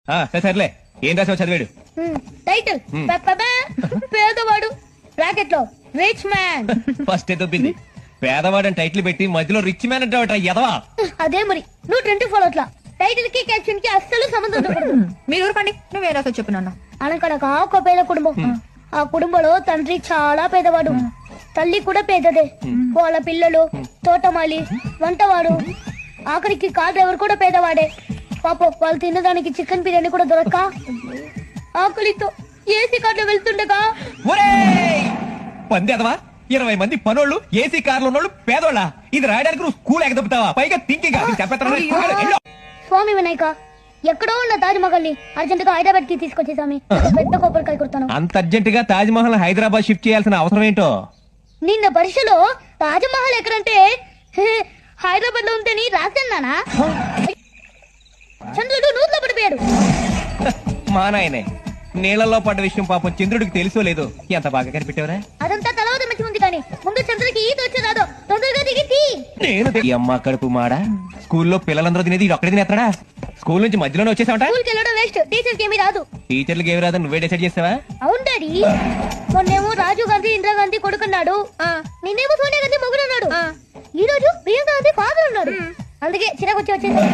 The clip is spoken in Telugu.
సరేలే, ఏం రాసావు చదివాడు? టైటిల్ పేదవాడు బ్రాకెట్ లో రిచ్ మ్యాన్. ఫస్ట్ దొబ్బింది. పేదవాడని టైటిల్ పెట్టి మధ్యలో రిచ్ మ్యాన్ అంటే ఎదవా? అదే మరి నువ్వు 24 అట్లా టైటిల్ కి క్యాప్షన్ కి అస్సలు సంబంధం ఉండకూడదు. మీరు ఊరుకోండి, నువ్వే రాసో చెప్పు నాన్న. అనకనక ఒక పేద కుటుంబం. ఆ కుటుంబంలో తండ్రి చాలా పేదవాడు, తల్లి కూడా పేదదే. వాళ్ళ పిల్లలు తోటమాలి, వంటవాడు, ఆఖరికి కార్ డ్రైవర్ కూడా పేదవాడే. పాపం వాళ్ళు తినడానికి చికెన్ బిర్యానీ కూడా దొరక్క ఆకలితో ఏసీ కార్లో వెళ్తుండగా పంది ఎదవా, 20 మంది పనోళ్ళు ఏసీ కార్లు ఉన్నోళ్ళు పేదోళ్ళ. ఇది రాయడానికి నువ్వు స్కూల్ ఎగదొప్పుతావా? పైగా థింకింగ్. స్వామి వినాయక, ఎక్కడో ఉన్న తాజ్ మహల్ ని అర్జెంట్ గా హైదరాబాద్ కి తీసుకొచ్చే స్వామి. పెద్ద కొబ్బరికాయ కొడతాను. అంత అర్జెంట్ గా తాజ్ మహల్ హైదరాబాద్ షిఫ్ట్ చేయాల్సిన అవసరం ఏంటో? నిన్న పరీక్షలో తాజ్ మహల్ ఎక్కడంటే హైదరాబాద్ లో ఉంటేని రాశాను. చంద్రుడు నూతిలో పడిపోయాడు. మా నాయనే, నీళ్ళలో పడ్డ విషయం పాపం చంద్రుడికి తెలుసో లేదో. ఎంత బాగా కనిపెట్టావరా? అదంతా తర్వాత మంచి ఉంది కానీ ముందు చంద్రుడికి ఈత వచ్చేదాదో తొందరగా దిగి తీ. నేను ఈ అమ్మ కడుపు మాడ. స్కూల్లో పిల్లలందరూ తినేది ఇది ఒక్కడే తినేస్తాడా? స్కూల్ నుంచి మధ్యలోనే వచ్చేసావట. స్కూల్కి వెళ్ళడం వేస్ట్, టీచర్కి ఏమీ రాదు. టీచర్లకి ఏమి రాదు, నువ్వే డిసైడ్ చేస్తావా? అవును డాడీ. మొన్నేమో రాజీవ్ గాంధీ ఇందిరాగాంధీ కొడుకున్నాడు, నిన్నేమో సోనియా గాంధీ మొగుడు అన్నాడు, ఈ రోజు ప్రియాంక గాంధీ ఫాదర్ ఉన్నాడు. అందుకే చిరాకు వచ్చేసింది.